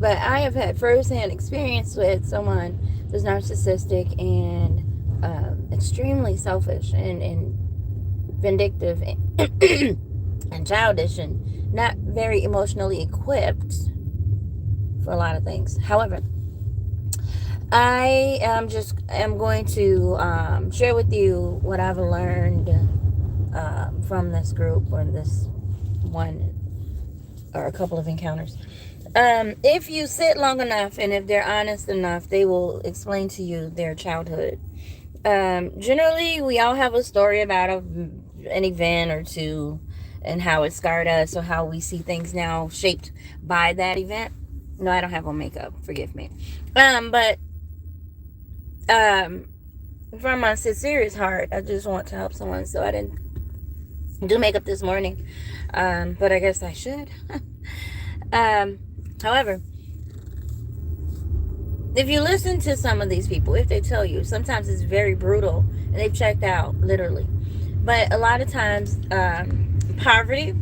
But I have had firsthand experience with someone who's narcissistic and extremely selfish and vindictive and childish and not very emotionally equipped for a lot of things. However, I am going to share with you what I've learned from this group or this one or a couple of encounters. If you sit long enough and if they're honest enough, they will explain to you their childhood. Generally, we all have a story about an event or two and how it scarred us or how we see things now shaped by that event. No, I don't have on makeup. Forgive me. But um, from my sincerest heart, I just want to help someone. So I didn't do makeup this morning. But I guess I should. However, if you listen to some of these people, if they tell you, sometimes it's very brutal and they've checked out, literally. But a lot of times, poverty,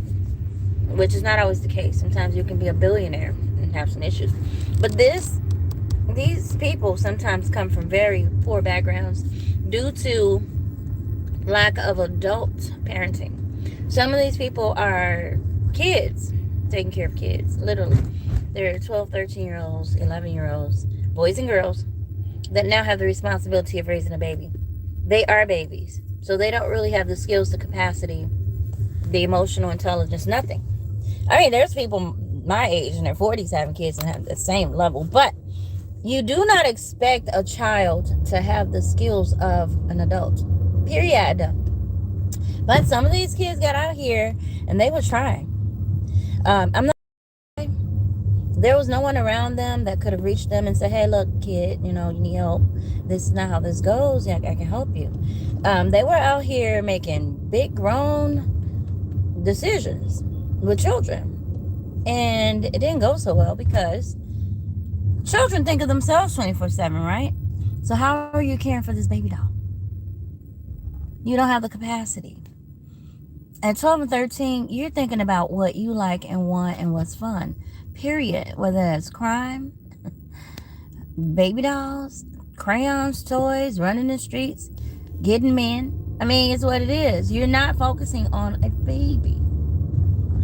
which is not always the case. Sometimes you can be a billionaire and have some issues. But these people sometimes come from very poor backgrounds due to lack of adult parenting. Some of these people are kids, taking care of kids, literally. They're 12, 13-year-olds, 11-year-olds, boys and girls that now have the responsibility of raising a baby. They are babies. So they don't really have the skills, the capacity, the emotional intelligence, nothing. I mean, there's people my age in their 40s having kids and have the same level. But you do not expect a child to have the skills of an adult. Period. But some of these kids got out here and they were trying. I'm not. There was no one around them that could have reached them and said, hey, look, kid, you need help. This is not how this goes. Yeah, I can help you. They were out here making big grown decisions with children. And it didn't go so well because children think of themselves 24/7, right? So how are you caring for this baby doll? You don't have the capacity. At 12 and 13, you're thinking about what you like and want and what's fun. Period. Whether it's crime, baby dolls, crayons, toys, running the streets, getting men. I mean, it's what it is. You're not focusing on a baby.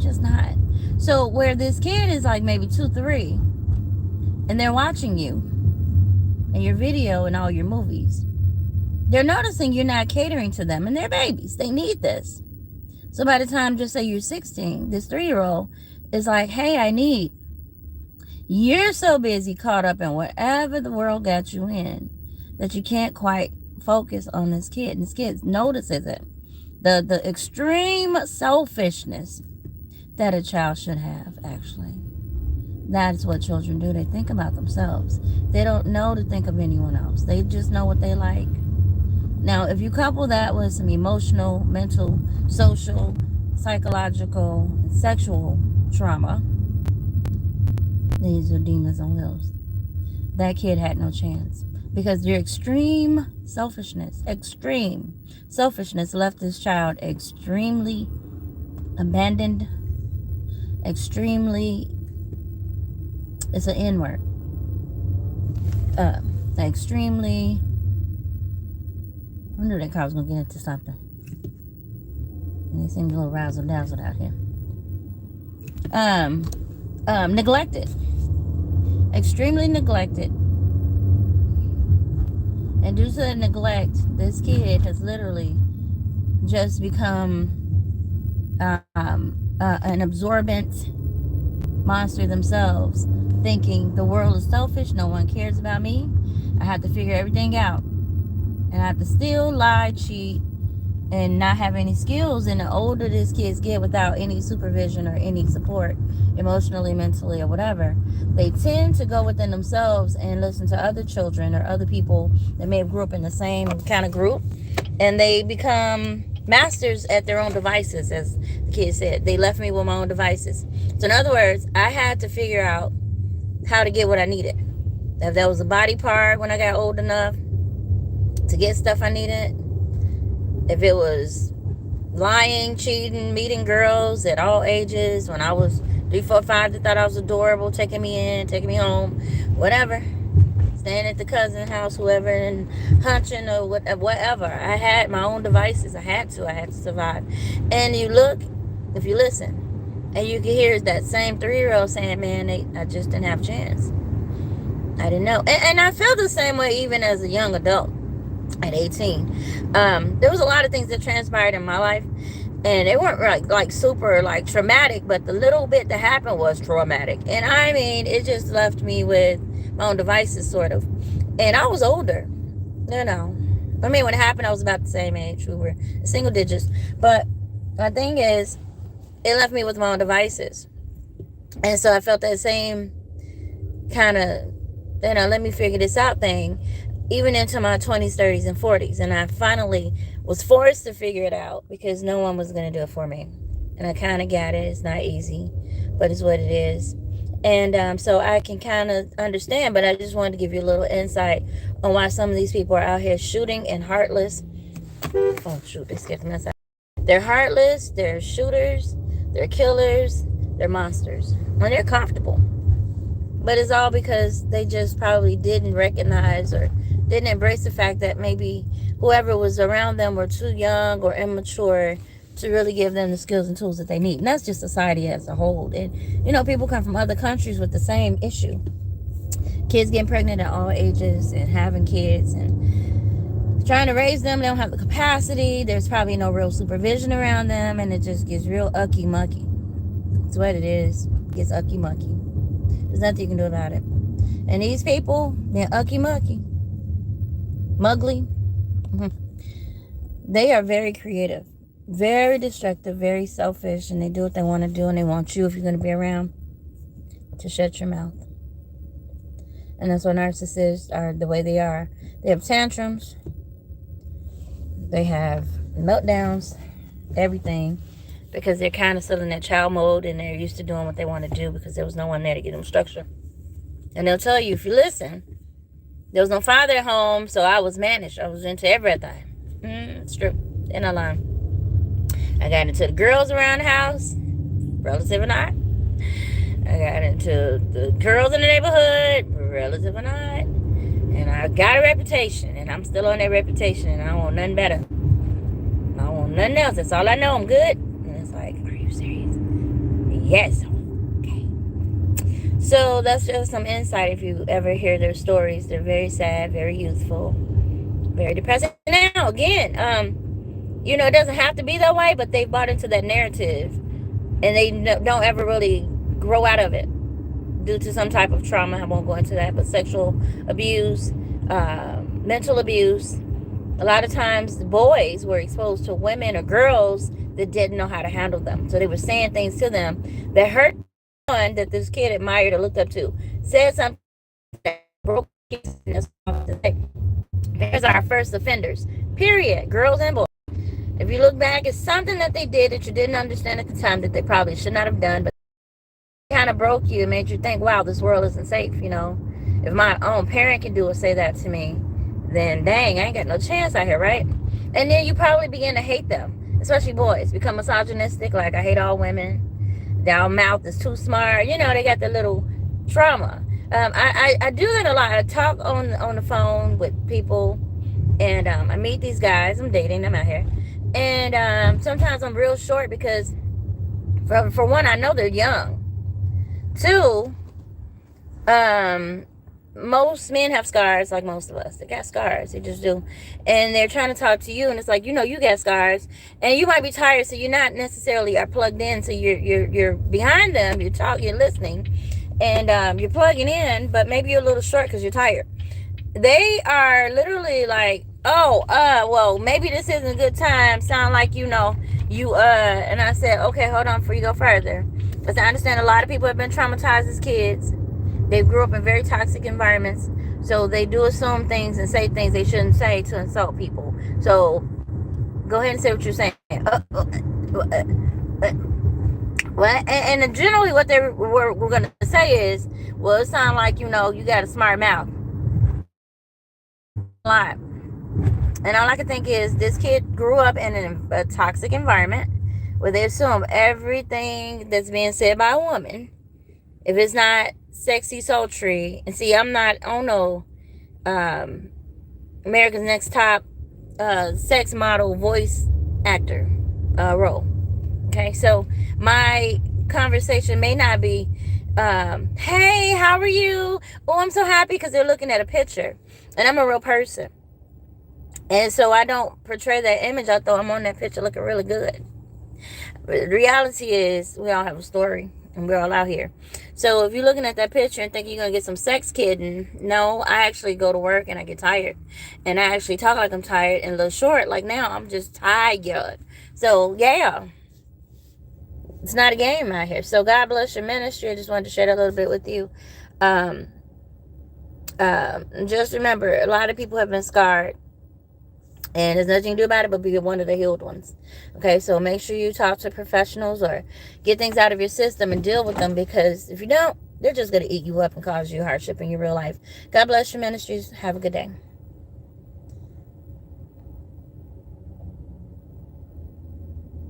Just not. So where this kid is like maybe 2, 3, and they're watching you and your video and all your movies, they're noticing you're not catering to them, and they're babies. They need this. So by the time, just say you're 16, this 3-year-old is like, hey, I need. You're so busy caught up in whatever the world got you in that you can't quite focus on this kid. And this kid notices it. The extreme selfishness that a child should have, actually. That's what children do. They think about themselves. They don't know to think of anyone else. They just know what they like. Now, if you couple that with some emotional, mental, social, psychological, and sexual trauma, these are demons on wheels. That kid had no chance because your extreme selfishness left this child extremely abandoned, extremely, it's an N word, extremely, I knew that car was going to get into something. And they seemed a little razzle-dazzled out here. Neglected. Extremely neglected. And due to the neglect, this kid has literally just become an absorbent monster themselves, thinking the world is selfish, no one cares about me. I have to figure everything out. And I have to steal, lie, cheat, and not have any skills. And the older these kids get without any supervision or any support, emotionally, mentally, or whatever, they tend to go within themselves and listen to other children or other people that may have grew up in the same kind of group. And they become masters at their own devices, as the kid said. They left me with my own devices. So in other words, I had to figure out how to get what I needed. If that was a body part when I got old enough to get stuff I needed, if it was lying, cheating, meeting girls at all ages when I was 3, 4, 5 that thought I was adorable, taking me in, taking me home, whatever. Staying at the cousin's house, whoever, and hunching or whatever. I had my own devices. I had to survive. And you look, if you listen, and you can hear that same 3-year-old saying, man, I just didn't have a chance. I didn't know. And I feel the same way even as a young adult at 18. There was a lot of things that transpired in my life, and they weren't like super like traumatic, but the little bit that happened was traumatic. And I mean, it just left me with my own devices, sort of. And I was older, you know. I mean, when it happened, I was about the same age. We were single digits. But the thing is, it left me with my own devices. And so I felt that same kind of, let me figure this out thing, even into my 20s, 30s, and 40s. And I finally was forced to figure it out because no one was going to do it for me. And I kind of got it. It's not easy, but it's what it is. And so I can kind of understand, but I just wanted to give you a little insight on why some of these people are out here shooting and heartless. Oh, shoot, they scared the mess out. They're heartless, they're shooters, they're killers, they're monsters. And they're comfortable. But it's all because they just probably didn't recognize or didn't embrace the fact that maybe whoever was around them were too young or immature to really give them the skills and tools that they need. And that's just society as a whole. And, people come from other countries with the same issue. Kids getting pregnant at all ages and having kids and trying to raise them. They don't have the capacity. There's probably no real supervision around them. And it just gets real ucky-mucky. That's what it is. It gets ucky-mucky. There's nothing you can do about it. And these people, they're ucky-mucky. Mugly. They are very creative. Very destructive, very selfish, and they do what they want to do, and they want you, if you're going to be around, to shut your mouth. And that's why narcissists are the way they are. They have tantrums, they have meltdowns, everything, because they're kind of still in that child mode, and they're used to doing what they want to do because there was no one there to give them structure. And they'll tell you, if you listen, there was no father at home, so I was managed. I was into everything. It's true. They're not lying. I got into the girls around the house, relative or not. I got into the girls in the neighborhood, relative or not. And I got a reputation, and I'm still on that reputation, and I don't want nothing better. I don't want nothing else. That's all I know. I'm good. And it's like, are you serious? Yes. Okay. So that's just some insight if you ever hear their stories. They're very sad, very youthful, very depressing. Now, again, it doesn't have to be that way, but they bought into that narrative, and they don't ever really grow out of it due to some type of trauma. I won't go into that, but sexual abuse, mental abuse. A lot of times the boys were exposed to women or girls that didn't know how to handle them. So they were saying things to them that hurt one that this kid admired or looked up to. Said something that broke his. There's our first offenders, period, girls and boys. If you look back, it's something that they did that you didn't understand at the time that they probably should not have done, but it kind of broke you and made you think, wow, this world isn't safe, If my own parent can do or say that to me, then dang, I ain't got no chance out here, right? And then you probably begin to hate them, especially boys. Become misogynistic, like I hate all women. Their mouth is too smart. They got the little trauma. I do that a lot. I talk on the phone with people, and I meet these guys. I'm dating them out here. And sometimes I'm real short because, for one, I know they're young. Two, most men have scars like most of us. They got scars. They just do. And they're trying to talk to you, and it's like, you got scars. And you might be tired, so you're not necessarily are plugged in. So you're behind them. You're listening. And you're plugging in, but maybe you're a little short because you're tired. They are literally like, well, maybe this isn't a good time. Sound like, and I said, okay, hold on before you go further. Because I understand a lot of people have been traumatized as kids. They grew up in very toxic environments. So they do assume things and say things they shouldn't say to insult people. So go ahead and say what you're saying. Well, and generally what they were going to say is, well, it sounds like, you got a smart mouth. Lot. And all I can think is this kid grew up in a toxic environment where they assume everything that's being said by a woman, if it's not sexy, sultry, and see, I'm not, I don't know, America's Next Top sex model voice actor role. Okay, so my conversation may not be, hey, how are you? Oh, I'm so happy, because they're looking at a picture, and I'm a real person. And so I don't portray that image, although I'm on that picture looking really good. But the reality is, we all have a story, and we're all out here. So if you're looking at that picture and think you're going to get some sex kidding, no, I actually go to work and I get tired. And I actually talk like I'm tired and a little short. Like now, I'm just tired. So, yeah. It's not a game out here. So God bless your ministry. I just wanted to share that a little bit with you. Just remember, a lot of people have been scarred. And there's nothing you can do about it but be one of the healed ones. Okay, so make sure you talk to professionals or get things out of your system and deal with them, because if you don't, they're just going to eat you up and cause you hardship in your real life. God bless your ministries. Have a good day.